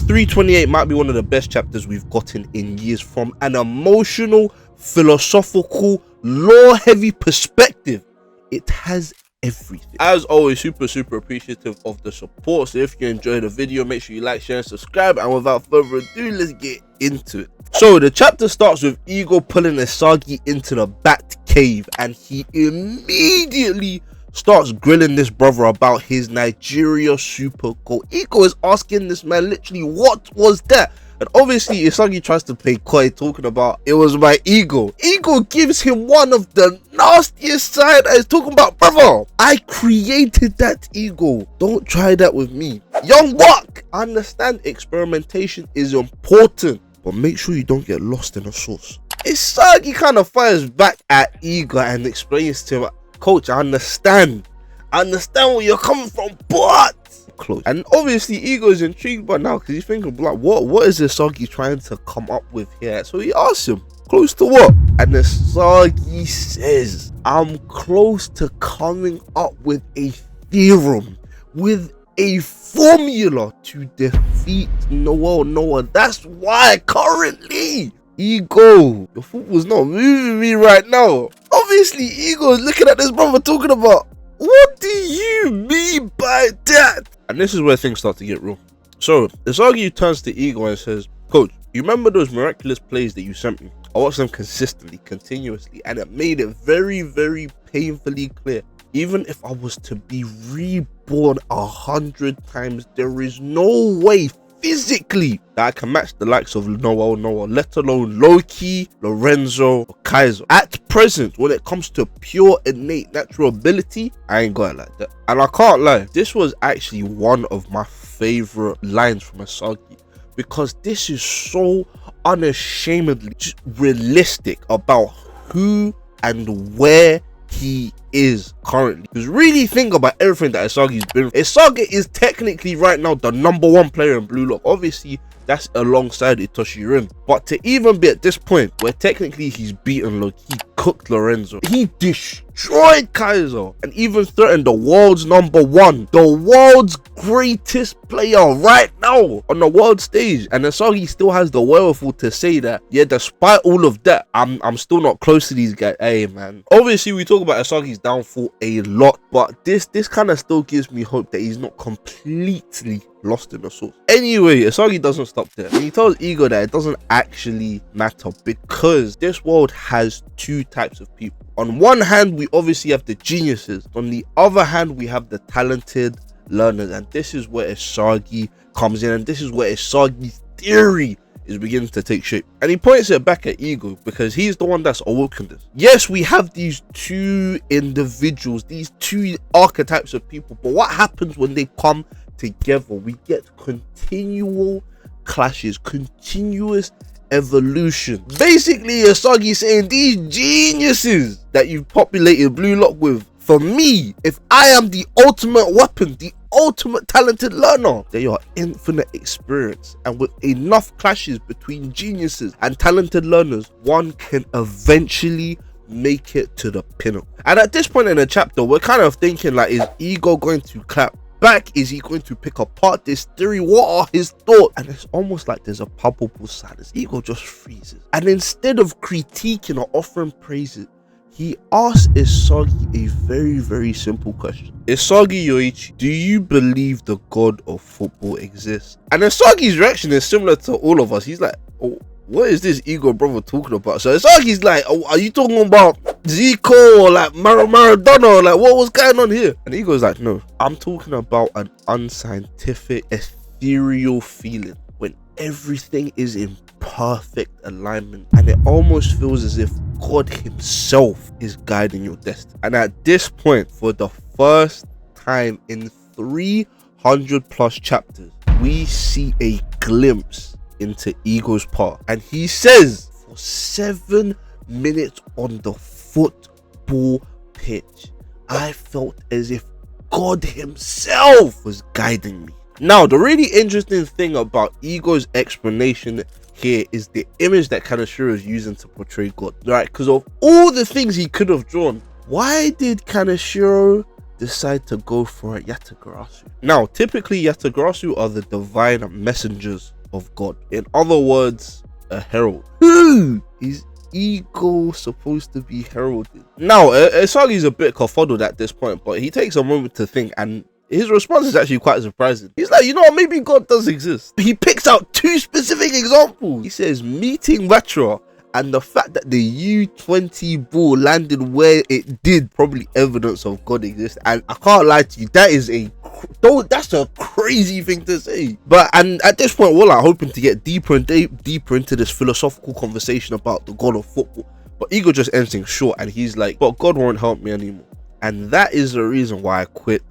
328 might be one of the best chapters we've gotten in years from an emotional, philosophical, lore-heavy perspective. It has everything. As always, super appreciative of the support. So if you enjoyed the video, make sure you like, share, and subscribe. And without further ado, let's get into it. So the chapter starts with Ego pulling Asagi into the Bat Cave, and he immediately starts grilling this brother about his Nigeria super goal. Ego is asking this man literally, what was that? And obviously Asagi tries to play coy, talking about it was my ego. Ego gives him one of the nastiest side and is talking about, brother, I created that ego. Don't try that with me. Young buck, I understand experimentation is important, but make sure you don't get lost in the sauce. Asagi kind of fires back at Ego and explains to him, coach, I understand where you're coming from, but close. And obviously Ego is intrigued by now because he's thinking, like, what is Asagi trying to come up with here? So he asks him, close to what? And Asagi says, I'm close to coming up with a theorem, with a formula to defeat Noah. That's why currently, Ego, your foot was not moving me right now. Obviously Ego is looking at this brother talking about, what do you mean by that? And this is where things start to get real. So Asagi turns to Ego and says, coach, you remember those miraculous plays that you sent me? I watched them consistently, continuously, and it made it very painfully clear. Even if I was to be reborn 100 times, there is no way physically that I can match the likes of Noah, let alone Loki, Lorenzo, or Kaiser. At present, when it comes to pure innate natural ability, I ain't got it like that. And I can't lie, this was actually one of my favorite lines from Asagi, because this is so unashamedly realistic about who and where he is currently. Because really think about everything that Asagi's been. Asagi is technically right now the #1 player in Blue Lock. Obviously that's alongside Itoshi Rin, but to even be at this point where technically he's beaten Loki, he cooked Lorenzo, he destroyed Kaiser, and even threatened the world's #1, the world's greatest player right now on the world stage. And Asagi still has the wherewithal to say that, yeah, despite all of that, I'm still not close to these guys. Hey man, obviously we talk about Asagi's downfall a lot, but this kind of still gives me hope that he's not completely lost in the sauce. Anyway, Asagi doesn't stop there, and he tells Ego that it doesn't actually matter because this world has two types of people. On one hand, we obviously have the geniuses. On the other hand, we have the talented learners, and this is where Asagi comes in, and this is where Asagi's theory is beginning to take shape. And he points it back at Ego because he's the one that's awoken this. Yes, we have these two individuals, these two archetypes of people, but what happens when they come together? We get continual clashes, continuous evolution. Basically, Asagi saying these geniuses that you've populated Blue Lock with, for me, if I am the ultimate weapon, the ultimate talented learner, they are infinite experience, and with enough clashes between geniuses and talented learners, one can eventually make it to the pinnacle. And at this point in the chapter, we're kind of thinking, like, is Ego going to clap back? Is he going to pick apart this theory? What are his thoughts? And it's almost like there's a palpable silence. Ego just freezes, and instead of critiquing or offering praises, he asks Asagi a very simple question. Asagi Yoichi, do you believe the god of football exists? And Asagi's reaction is similar to all of us. He's like, oh, what is this Ego brother talking about? So Asagi's like, oh, are you talking about Zico or like Maradona? Like, what was going on here? And Ego's like, no, I'm talking about an unscientific, ethereal feeling when everything is in perfect alignment, and it almost feels as if God himself is guiding your destiny. And at this point, for the first time in 300 plus chapters, we see a glimpse into Ego's path, and he says, for 7 minutes on the football pitch, I felt as if God himself was guiding me. Now, the really interesting thing about Ego's explanation here is the image that Kaneshiro is using to portray God, right? Because of all the things he could have drawn, why did Kaneshiro decide to go for a Yatagarasu? Now, typically Yatagarasu are the divine messengers of God. In other words, a herald. Who is ego supposed to be heralded? Now, Isagi's a bit confuddled at this point, but he takes a moment to think, and his response is actually quite surprising. He's like, you know what, maybe God does exist. He picks out 2 specific examples. He says meeting Vatra and the fact that the U-20 ball landed where it did, probably evidence of God exists. And I can't lie to you, that's a crazy thing to say. And at this point, we're like hoping to get deeper and deeper into this philosophical conversation about the God of football, but Ego just ends things short, and he's like, but God won't help me anymore, and that is the reason why I quit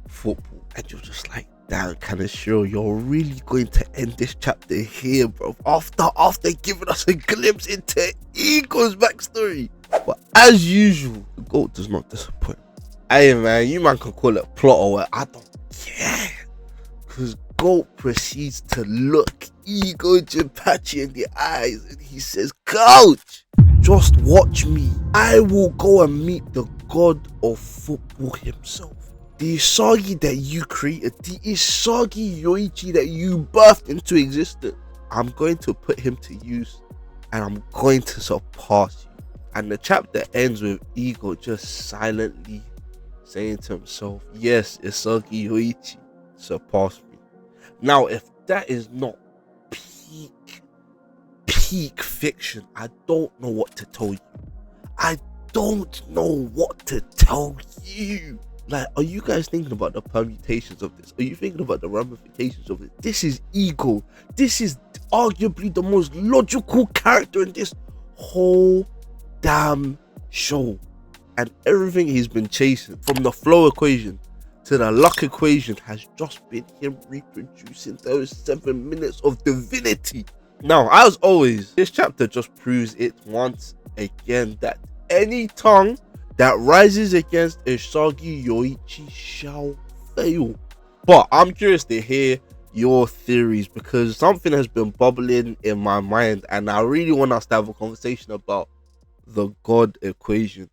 football. And you're just like, damn, kind of sure you're really going to end this chapter here, bro, after giving us a glimpse into Ego's backstory. But as usual, the GOAT does not disappoint. Hey man, you man can call it plot or what, I don't care, because GOAT proceeds to look Ego Jipachi in the eyes and he says, coach, just watch me. I will go and meet the God of football himself. The Isagi that you created, the Isagi Yoichi that you birthed into existence, I'm going to put him to use and I'm going to surpass you. And the chapter ends with Ego just silently saying to himself, yes, Isagi Yoichi, surpass me. Now, if that is not peak fiction, I don't know what to tell you. I don't know what to tell you. Like, are you guys thinking about the permutations of this? Are you thinking about the ramifications of it? This is Ego. This is arguably the most logical character in this whole damn show. And everything he's been chasing, from the flow equation to the luck equation, has just been him reproducing those 7 minutes of divinity. Now, as always, this chapter just proves it once again that any tongue that rises against Isagi Yoichi shall fail. But I'm curious to hear your theories, because something has been bubbling in my mind and I really want us to have a conversation about the God equation.